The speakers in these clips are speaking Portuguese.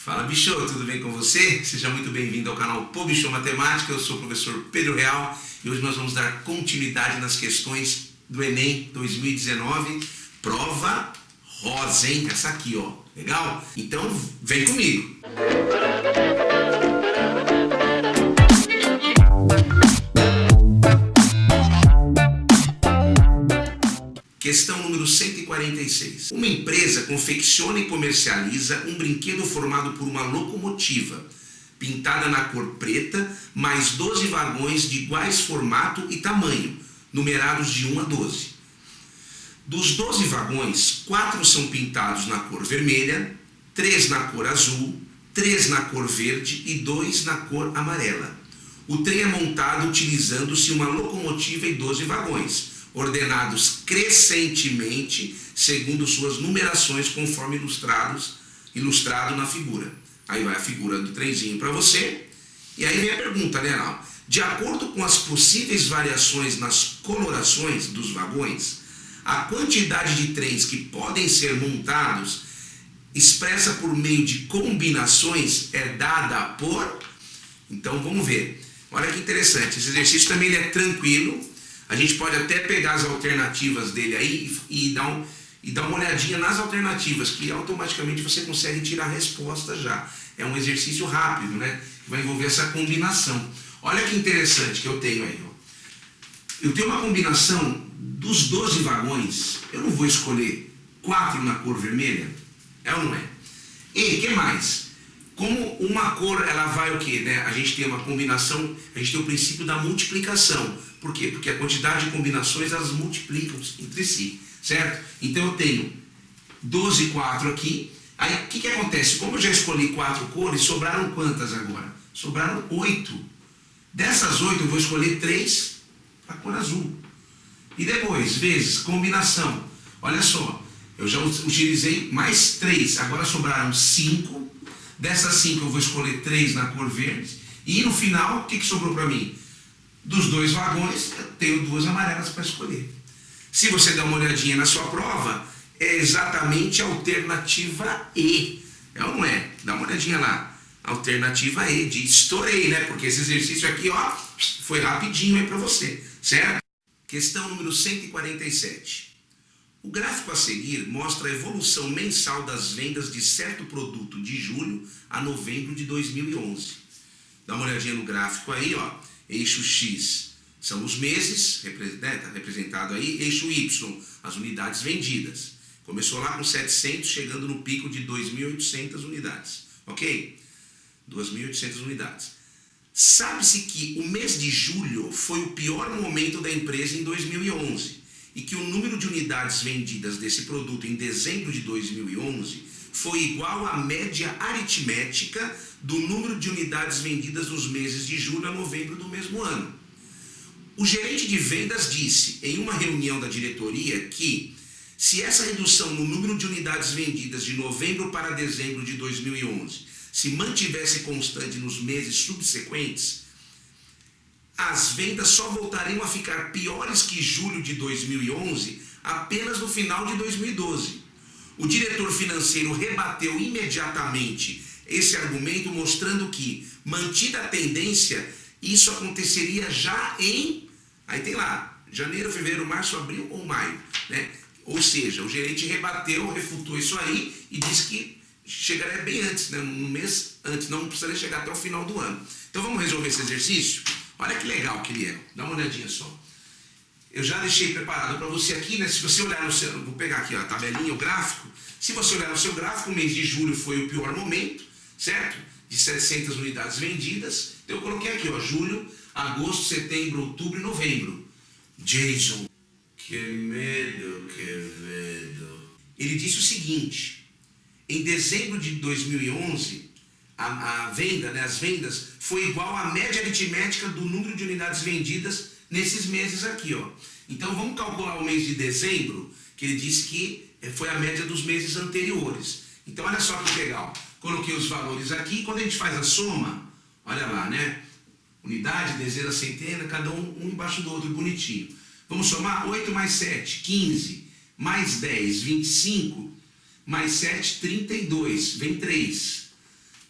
Fala, bicho, tudo bem com você? Seja muito bem-vindo ao canal Pô Bicho Matemática. Eu sou o professor Pedro Real e hoje nós vamos dar continuidade nas questões do Enem 2019, prova rosa, hein? Essa aqui, ó, legal? Então, vem comigo! Questão número 146. Uma empresa confecciona e comercializa um brinquedo formado por uma locomotiva, pintada na cor preta, mais 12 vagões de iguais formato e tamanho, numerados de 1 a 12. Dos 12 vagões, 4 são pintados na cor vermelha, 3 na cor azul, 3 na cor verde e 2 na cor amarela. O trem é montado utilizando-se uma locomotiva e 12 vagões, ordenados crescentemente segundo suas numerações conforme ilustrado na figura. Aí vai a figura do trenzinho para você. E aí vem a pergunta, né, Arnaldo? De acordo com as possíveis variações nas colorações dos vagões, a quantidade de trens que podem ser montados, expressa por meio de combinações, é dada por... Então vamos ver. Olha que interessante. Esse exercício também ele é tranquilo. A gente pode até pegar as alternativas dele aí e dar uma olhadinha nas alternativas, que automaticamente você consegue tirar a resposta já. É um exercício rápido, né? Que vai envolver essa combinação. Olha que interessante que eu tenho aí, ó. Eu tenho uma combinação dos 12 vagões. Eu não vou escolher 4 na cor vermelha? É ou não é? E o que mais? Como uma cor, ela vai o quê? Né? A gente tem uma combinação, a gente tem o princípio da multiplicação. Por quê? Porque a quantidade de combinações, elas multiplicam entre si, certo? Então eu tenho 12 e 4 aqui. Aí o que acontece? Como eu já escolhi 4 cores, sobraram quantas agora? Sobraram 8. Dessas 8 eu vou escolher 3 a cor azul. E depois, vezes, combinação. Olha só, eu já utilizei mais 3, agora sobraram 5. Dessas 5 eu vou escolher 3 na cor verde. E no final, o que sobrou para mim? Dos 2 vagões, eu tenho 2 amarelas para escolher. Se você der uma olhadinha na sua prova, é exatamente a alternativa E. É ou não é? Dá uma olhadinha lá. Alternativa E, de estourei, né? Porque esse exercício aqui, ó, foi rapidinho aí para você, certo? Questão número 147. O gráfico a seguir mostra a evolução mensal das vendas de certo produto de julho a novembro de 2011. Dá uma olhadinha no gráfico aí, ó. Eixo X são os meses, está representado aí. Eixo Y, as unidades vendidas. Começou lá com 700, chegando no pico de 2.800 unidades. Ok? 2.800 unidades. Sabe-se que o mês de julho foi o pior momento da empresa em 2011 e que o número de unidades vendidas desse produto em dezembro de 2011 foi igual à média aritmética do número de unidades vendidas nos meses de julho a novembro do mesmo ano. O gerente de vendas disse em uma reunião da diretoria que, se essa redução no número de unidades vendidas de novembro para dezembro de 2011 se mantivesse constante nos meses subsequentes, as vendas só voltariam a ficar piores que julho de 2011 apenas no final de 2012. O diretor financeiro rebateu imediatamente esse argumento, mostrando que, mantida a tendência, isso aconteceria já em... Aí tem lá, janeiro, fevereiro, março, abril ou maio, né? Ou seja, o gerente rebateu, refutou isso aí e disse que chegaria bem antes, né? Um mês antes, não precisaria chegar até o final do ano. Então vamos resolver esse exercício? Olha que legal que ele é. Dá uma olhadinha só. Eu já deixei preparado para você aqui, né? Se você olhar no seu... Vou pegar aqui ó, a tabelinha, o gráfico. Se você olhar no seu gráfico, o mês de julho foi o pior momento, certo? De 700 unidades vendidas. Então eu coloquei aqui, ó, julho, agosto, setembro, outubro e novembro. Jason, que medo, que medo. Ele disse o seguinte: em dezembro de 2011, a venda, né, as vendas, foi igual à média aritmética do número de unidades vendidas nesses meses aqui, ó. Então vamos calcular o mês de dezembro, que ele disse que foi a média dos meses anteriores. Então olha só que legal. Coloquei os valores aqui, quando a gente faz a soma, olha lá, né? Unidade, dezena, centena, cada um embaixo do outro, bonitinho. Vamos somar 8 mais 7, 15, mais 10, 25, mais 7, 32, vem 3.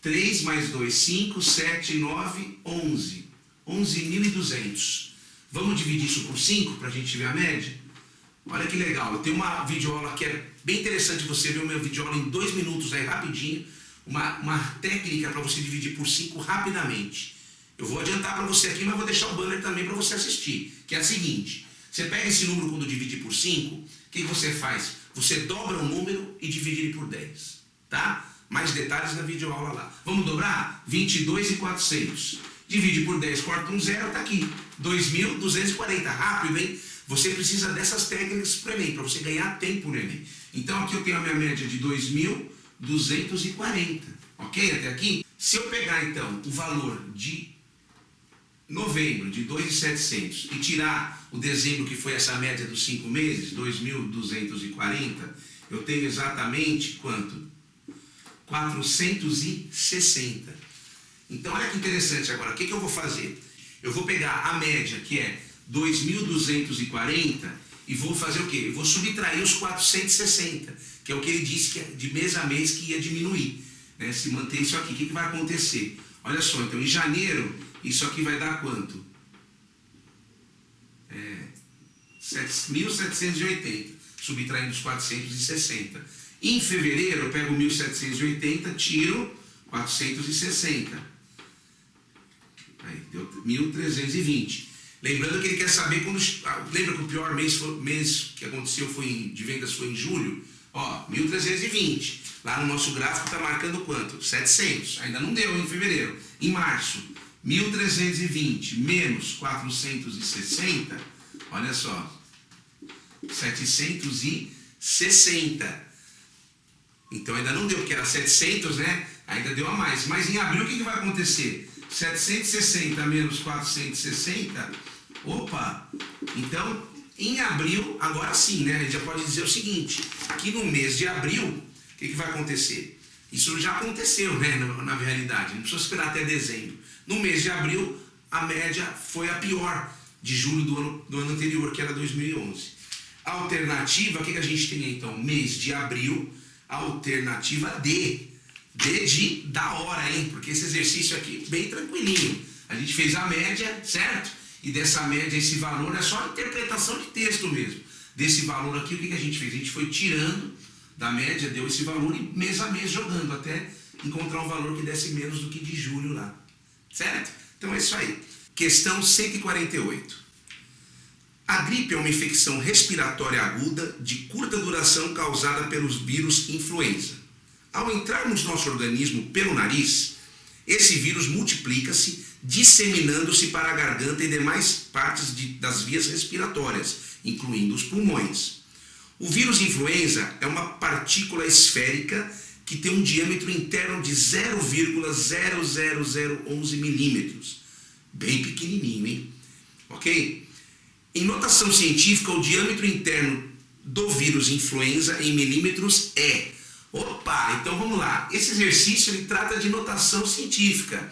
3 mais 2, 5, 7, 9, 11. 11.200. Vamos dividir isso por 5 para a gente ver a média? Olha que legal. Eu tenho uma videoaula que é bem interessante você ver o meu videoaula em 2 minutos aí, rapidinho. Uma técnica para você dividir por 5 rapidamente. Eu vou adiantar para você aqui, mas vou deixar o banner também para você assistir. Que é a seguinte: você pega esse número quando dividir por 5, o que você faz? Você dobra o número e divide ele por 10. Tá? Mais detalhes na videoaula lá. Vamos dobrar? 22.400. Divide por 10, corta um zero, tá aqui. 2.240. Rápido, hein? Você precisa dessas técnicas para o Enem, para você ganhar tempo no Enem. Então aqui eu tenho a minha média de 2.240. Ok? Até aqui? Se eu pegar então o valor de novembro de 2.700 e tirar o dezembro, que foi essa média dos 5 meses, 2.240, eu tenho exatamente quanto? 460. Então olha que interessante agora. O que eu vou fazer? Eu vou pegar a média, que é 2.240, e vou fazer o quê? Eu vou subtrair os 460, que é o que ele disse que de mês a mês que ia diminuir, né? Se manter isso aqui, o que vai acontecer? Olha só, então em janeiro, isso aqui vai dar quanto? 1.780, subtraindo os 460. Em fevereiro, eu pego 1.780, tiro 460. Aí, deu 1.320. Lembrando que ele quer saber quando... Lembra que o pior mês que aconteceu de vendas foi em julho? Ó, 1.320. Lá no nosso gráfico está marcando quanto? 700. Ainda não deu em fevereiro. Em março, 1.320 menos 460. Olha só. 760. Então ainda não deu, porque era 700, né? Ainda deu a mais. Mas em abril o que vai acontecer? 760 menos 460. Opa! Então, em abril, agora sim, né? A gente já pode dizer o seguinte: que no mês de abril, o que vai acontecer? Isso já aconteceu, né? Na realidade, não precisa esperar até dezembro. No mês de abril, a média foi a pior de julho do ano anterior, que era 2011. A alternativa, o que a gente tem então? Mês de abril, alternativa D. D da hora, hein? Porque esse exercício aqui, bem tranquilinho. A gente fez a média, certo? E dessa média, esse valor é só interpretação de texto mesmo. Desse valor aqui, o que a gente fez? A gente foi tirando da média, deu esse valor e mês a mês jogando, até encontrar um valor que desse menos do que de julho lá. Certo? Então é isso aí. Questão 148. A gripe é uma infecção respiratória aguda de curta duração causada pelos vírus influenza. Ao entrar no nosso organismo pelo nariz, esse vírus multiplica-se, disseminando-se para a garganta e demais partes das vias respiratórias, incluindo os pulmões. O vírus influenza é uma partícula esférica que tem um diâmetro interno de 0,00011 milímetros. Bem pequenininho, hein? Ok? Em notação científica, o diâmetro interno do vírus influenza em milímetros é... Opa, então vamos lá. Esse exercício ele trata de notação científica.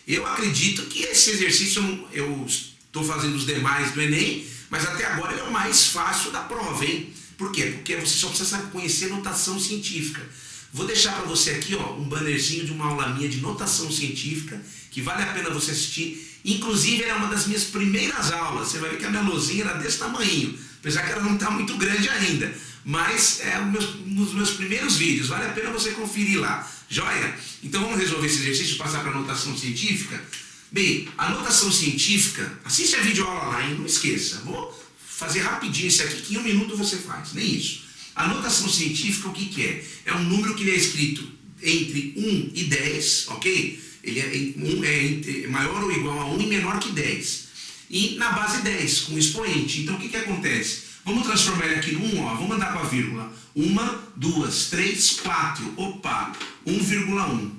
Eu acredito que esse exercício, eu estou fazendo os demais do Enem, mas até agora ele é o mais fácil da prova, hein? Por quê? Porque você só precisa conhecer notação científica. Vou deixar para você aqui, ó, um bannerzinho de uma aula minha de notação científica, que vale a pena você assistir. Inclusive, era uma das minhas primeiras aulas. Você vai ver que a minha luzinha era desse tamanho, apesar que ela não está muito grande ainda. Mas é um dos meus primeiros vídeos, vale a pena você conferir lá. Joia? Então vamos resolver esse exercício e passar para a notação científica? Bem, a notação científica, assiste a videoaula lá, hein? Não esqueça. Vou fazer rapidinho isso aqui, que em 1 minuto você faz, nem isso. A notação científica, o que é? É um número que ele é escrito entre 1 e 10, ok? Ele é maior ou igual a 1 e menor que 10. E na base 10, com expoente. Então o que acontece? Vamos transformar ele aqui no 1, ó. Vamos andar com a vírgula. 1, 2, 3, 4. Opa, 1,1.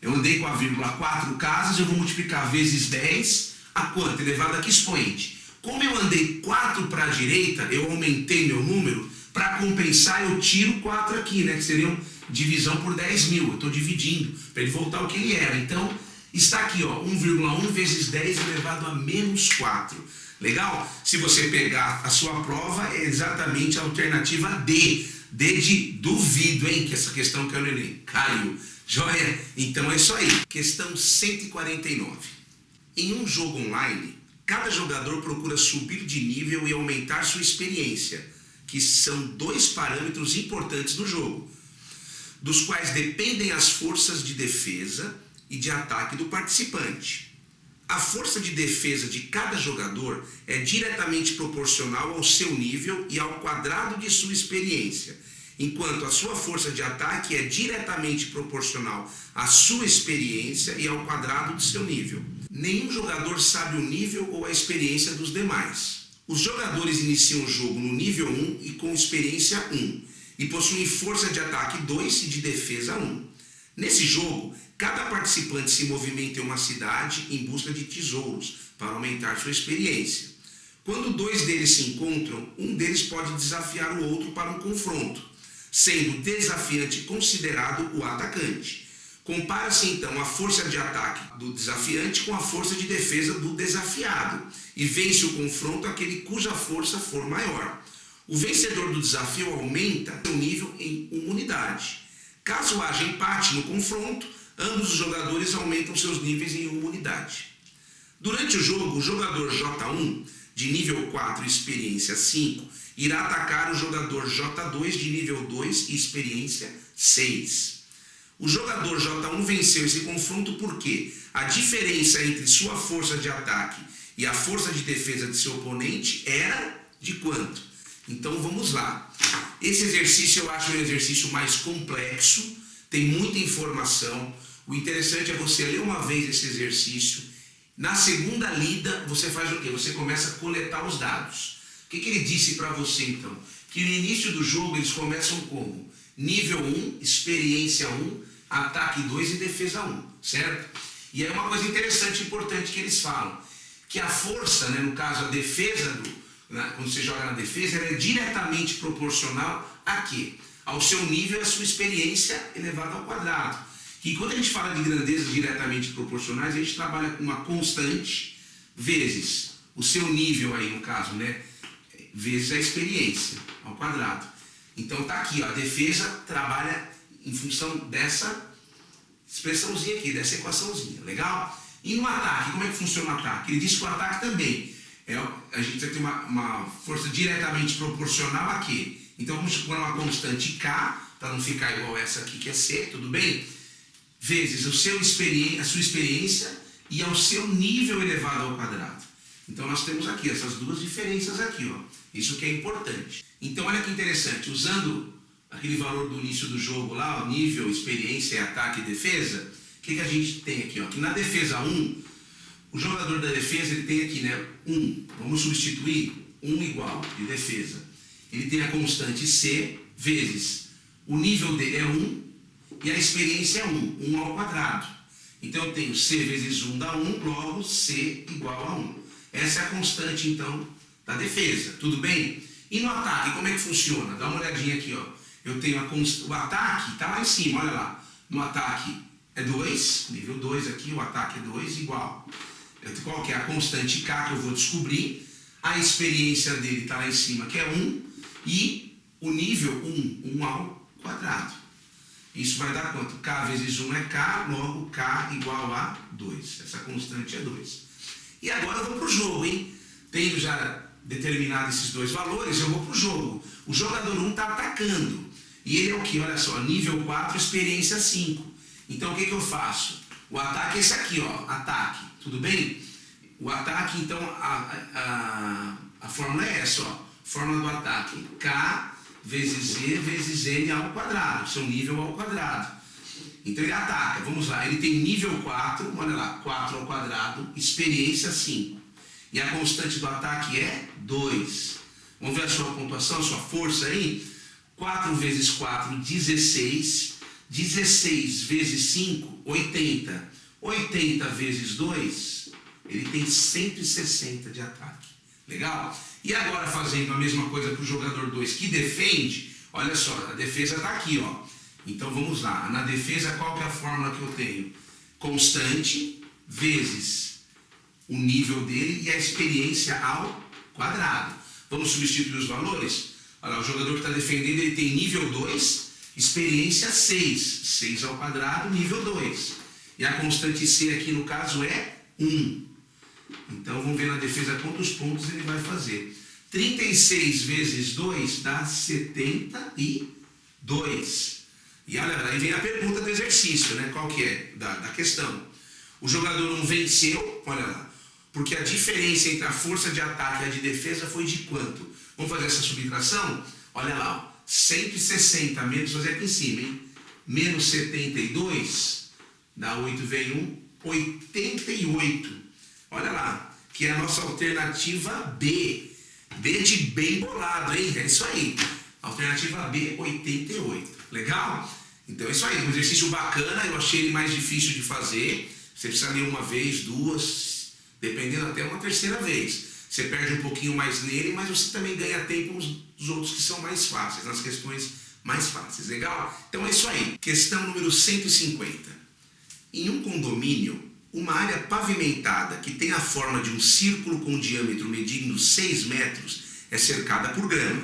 Eu andei com a vírgula 4 casas, eu vou multiplicar vezes 10 a quanto? Elevado a que expoente? Como eu andei 4 para a direita, eu aumentei meu número. Para compensar, eu tiro 4 aqui, né? Que seria divisão por 10.000. Eu estou dividindo para ele voltar ao que ele era. Então, está aqui, ó, 1,1 vezes 10 elevado a menos 4. Legal? Se você pegar a sua prova, é exatamente a alternativa D. D de duvido, hein? Que essa questão que eu nem caiu. Joia? Então é isso aí. Questão 149. Em um jogo online, cada jogador procura subir de nível e aumentar sua experiência, que são dois parâmetros importantes do jogo, dos quais dependem as forças de defesa e de ataque do participante. A força de defesa de cada jogador é diretamente proporcional ao seu nível e ao quadrado de sua experiência, enquanto a sua força de ataque é diretamente proporcional à sua experiência e ao quadrado do seu nível. Nenhum jogador sabe o nível ou a experiência dos demais. Os jogadores iniciam o jogo no nível 1 e com experiência 1, e possuem força de ataque 2 e de defesa 1. Nesse jogo, cada participante se movimenta em uma cidade em busca de tesouros para aumentar sua experiência. Quando dois deles se encontram, um deles pode desafiar o outro para um confronto, sendo o desafiante considerado o atacante. Compara-se então a força de ataque do desafiante com a força de defesa do desafiado e vence o confronto aquele cuja força for maior. O vencedor do desafio aumenta seu nível em uma unidade. Caso haja empate no confronto, ambos os jogadores aumentam seus níveis em uma unidade. Durante o jogo, o jogador J1, de nível 4 e experiência 5, irá atacar o jogador J2 de nível 2 e experiência 6. O jogador J1 venceu esse confronto porque a diferença entre sua força de ataque e a força de defesa de seu oponente era de quanto? Então vamos lá. Esse exercício eu acho um exercício mais complexo, tem muita informação. O interessante é você ler uma vez esse exercício. Na segunda lida, você faz o quê? Você começa a coletar os dados. O que ele disse para você então? Que no início do jogo eles começam como? Nível 1, experiência 1, ataque 2 e defesa 1, certo? E aí uma coisa interessante e importante que eles falam, que a força, né, no caso a defesa, quando você joga na defesa, ela é diretamente proporcional a quê? Ao seu nível e à sua experiência elevada ao quadrado. E quando a gente fala de grandezas diretamente proporcionais, a gente trabalha com uma constante vezes o seu nível aí, no caso, né? Vezes a experiência ao quadrado. Então tá aqui, ó, a defesa trabalha em função dessa expressãozinha aqui, dessa equaçãozinha, legal? E no ataque, como é que funciona o ataque? Ele diz que o ataque também, a gente vai ter uma força diretamente proporcional a quê? Então vamos supor uma constante K, para não ficar igual essa aqui que é C, tudo bem? Vezes a sua experiência e ao seu nível elevado ao quadrado. Então nós temos aqui essas duas diferenças aqui, ó. Isso que é importante. Então olha que interessante, usando aquele valor do início do jogo lá, o nível, experiência, ataque e defesa, o que a gente tem aqui, ó? Que na defesa 1, o jogador da defesa ele tem aqui, né, 1, vamos substituir 1 igual de defesa. Ele tem a constante C vezes o nível dele é 1 e a experiência é 1 ao quadrado. Então eu tenho C vezes 1 dá 1, logo C igual a 1. Essa é a constante então da defesa, tudo bem? E no ataque, como é que funciona? Dá uma olhadinha aqui, ó. Eu tenho o ataque, está lá em cima, olha lá. No ataque é 2, nível 2 aqui, o ataque é 2 igual. Qual que é a constante K que eu vou descobrir? A experiência dele está lá em cima, que é 1, e o nível 1 ao quadrado. Isso vai dar quanto? K vezes 1 é K, logo K igual a 2. Essa constante é 2. E agora eu vou para o jogo, hein? Tendo já determinado esses dois valores, eu vou para o jogo. O jogador 1 está atacando. E ele é o que? Olha só, nível 4, experiência 5. Então o que eu faço? O ataque é esse aqui, ó, ataque. Tudo bem? O ataque, então, a fórmula é essa, ó. Fórmula do ataque. K vezes E vezes N ao quadrado. Seu nível ao quadrado. Então ele ataca. Vamos lá. Ele tem nível 4, olha lá, 4 ao quadrado, experiência 5. E a constante do ataque é 2. Vamos ver a sua pontuação, a sua força aí? 4 vezes 4, 16. 16 vezes 5, 80. 80 vezes 2, ele tem 160 de ataque. Legal? E agora fazendo a mesma coisa para o jogador 2 que defende, olha só, a defesa está aqui, ó. Então vamos lá. Na defesa, qual que é a fórmula que eu tenho? Constante vezes o nível dele e a experiência ao quadrado. Vamos substituir os valores? Olha lá, o jogador que está defendendo, ele tem nível 2 Experiência 6. 6 ao quadrado, nível 2. E a constante C aqui no caso é 1. Então vamos ver na defesa quantos pontos ele vai fazer. 36 vezes 2 dá 72. E olha, aí vem a pergunta do exercício, né? Qual que é? Da questão. O jogador 1 venceu, olha lá, porque a diferença entre a força de ataque e a de defesa foi de quanto? Vamos fazer essa subtração? Olha lá, ó, 160 menos, fazer aqui em cima, hein? Menos 72, dá 8, vem 1, 88. Olha lá, que é a nossa alternativa B. B de bem bolado, hein? É isso aí. Alternativa B, 88. Legal? Então é isso aí, um exercício bacana, eu achei ele mais difícil de fazer. Você precisa ler uma vez, duas, dependendo até uma terceira vez. Você perde um pouquinho mais nele, mas você também ganha tempo nos outros que são mais fáceis, nas questões mais fáceis. Legal? Então é isso aí. Questão número 150. Em um condomínio, uma área pavimentada que tem a forma de um círculo com diâmetro medindo 6 metros é cercada por grama.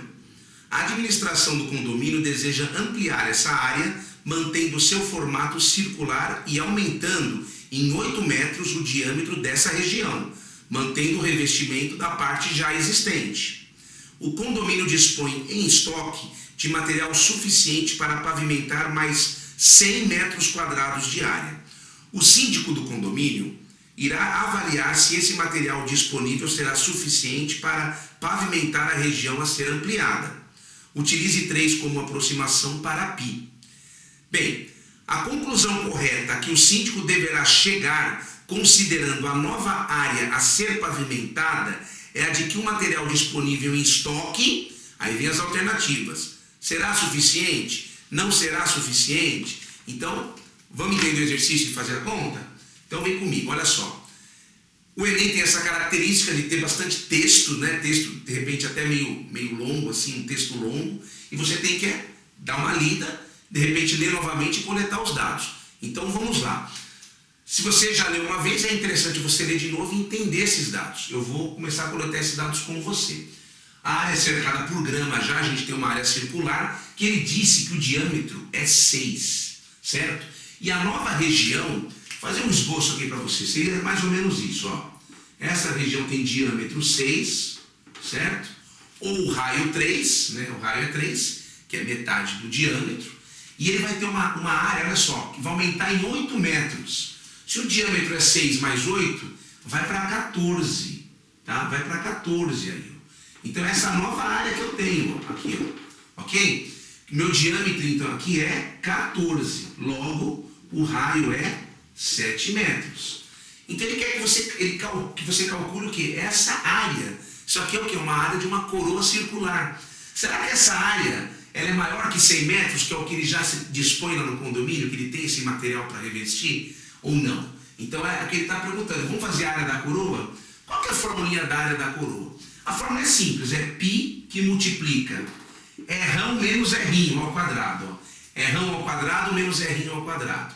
A administração do condomínio deseja ampliar essa área, mantendo seu formato circular e aumentando em 8 metros o diâmetro dessa região, mantendo o revestimento da parte já existente. O condomínio dispõe em estoque de material suficiente para pavimentar mais 100 metros quadrados de área. O síndico do condomínio irá avaliar se esse material disponível será suficiente para pavimentar a região a ser ampliada. Utilize 3 como aproximação para π. Bem, a conclusão correta que o síndico deverá chegar, considerando a nova área a ser pavimentada, é a de que o material disponível em estoque, aí vem as alternativas, será suficiente? Não será suficiente? Então, vamos entender o exercício e fazer a conta? Então vem comigo, olha só. O Enem tem essa característica de ter bastante texto, né? Texto, de repente, até meio longo, assim, um texto longo, e você tem que dar uma lida, de repente ler novamente e coletar os dados. Então vamos lá. Se você já leu uma vez, é interessante você ler de novo e entender esses dados. Eu vou começar a coletar esses dados com você. A área é cercada por grama já, a gente tem uma área circular, que ele disse que o diâmetro é 6, certo? E a nova região, fazer um esboço aqui para você, seria mais ou menos isso, ó. Essa região tem diâmetro 6, certo? Ou o raio 3, né? O raio é 3, que é metade do diâmetro. E ele vai ter uma área, olha só, que vai aumentar em 8 metros. Se o diâmetro é 6 mais 8, vai para 14, tá? Vai para 14 aí. Então essa nova área que eu tenho, ó, aqui, ó, ok? Meu diâmetro, então, aqui é 14. Logo, o raio é 7 metros. Então ele quer que você calcule o quê? Essa área. Isso aqui é o quê? Uma área de uma coroa circular. Será que essa área ela é maior que 100 metros, que é o que ele já se dispõe lá no condomínio, que ele tem esse material para revestir, ou não? Então é o que ele está perguntando. Vamos fazer a área da coroa? Qual que é a formulinha da área da coroa? A fórmula é simples, é π que multiplica Rão menos Rinho ao quadrado. Ó. Rão ao quadrado menos Rinho ao quadrado.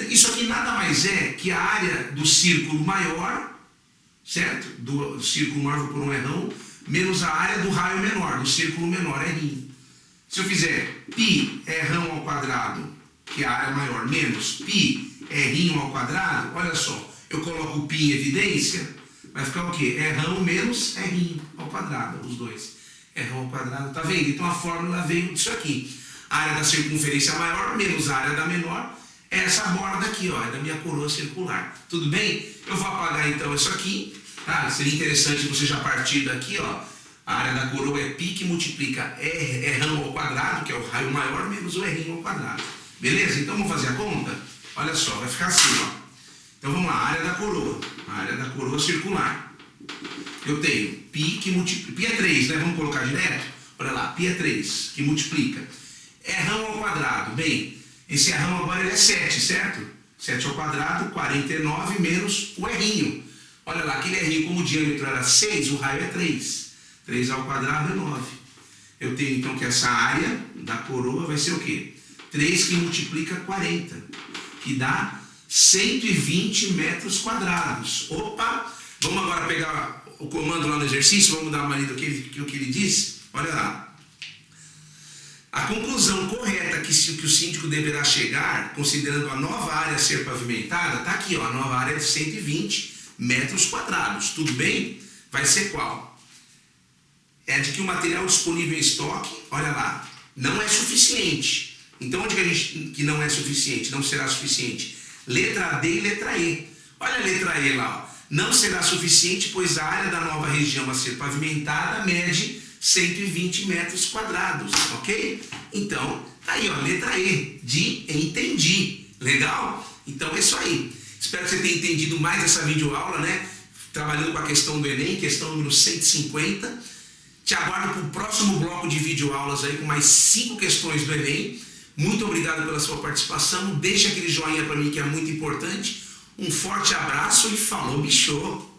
Isso aqui nada mais é que a área do círculo maior, certo? Do círculo maior, vou por um Rão, menos a área do raio menor, do círculo menor, Rinho. Se eu fizer π Rão ao quadrado, que é a área maior, menos π Rinho ao quadrado, olha só, eu coloco o π em evidência, vai ficar o quê? Rão menos Rinho ao quadrado, os dois. Rão ao quadrado, tá vendo? Então a fórmula veio disso aqui. A área da circunferência maior menos a área da menor é essa borda aqui, ó, é da minha coroa circular. Tudo bem? Eu vou apagar então isso aqui, tá? Seria interessante você já partir daqui, ó. A área da coroa é π que multiplica Rão ao quadrado, que é o raio maior, menos o Rinho ao quadrado. Beleza? Então vamos fazer a conta? Olha só, vai ficar assim, ó. Então vamos lá, a área da coroa circular. Eu tenho π que multiplica, π é 3, né? Vamos colocar direto? Olha lá, π é 3, que multiplica Rão ao quadrado. Bem, esse Rão agora ele é 7, certo? 7 ao quadrado, 49 menos o Rinho. Olha lá, aquele Rinho, como o diâmetro era 6, o raio é 3. 3 ao quadrado é 9. Eu tenho então que essa área da coroa vai ser o quê? 3 que multiplica 40, que dá 120 metros quadrados. Opa! Vamos agora pegar o comando lá no exercício, vamos dar uma lida no que ele disse. Olha lá. A conclusão correta que o síndico deverá chegar, considerando a nova área a ser pavimentada, está aqui, ó, a nova área de 120 metros quadrados. Tudo bem? Vai ser qual? É de que o material disponível em estoque, olha lá, não é suficiente. Então, onde que a gente que não é suficiente? Não será suficiente? Letra D e letra E. Olha a letra E lá, ó. Não será suficiente, pois a área da nova região a ser pavimentada mede 120 metros quadrados, ok? Então, tá aí, ó, letra E, de entendi. Legal? Então é isso aí. Espero que você tenha entendido mais essa videoaula, né? Trabalhando com a questão do Enem, questão número 150. Te aguardo para o próximo bloco de videoaulas aí com mais 5 questões do Enem. Muito obrigado pela sua participação. Deixa aquele joinha para mim que é muito importante. Um forte abraço e falou, bicho!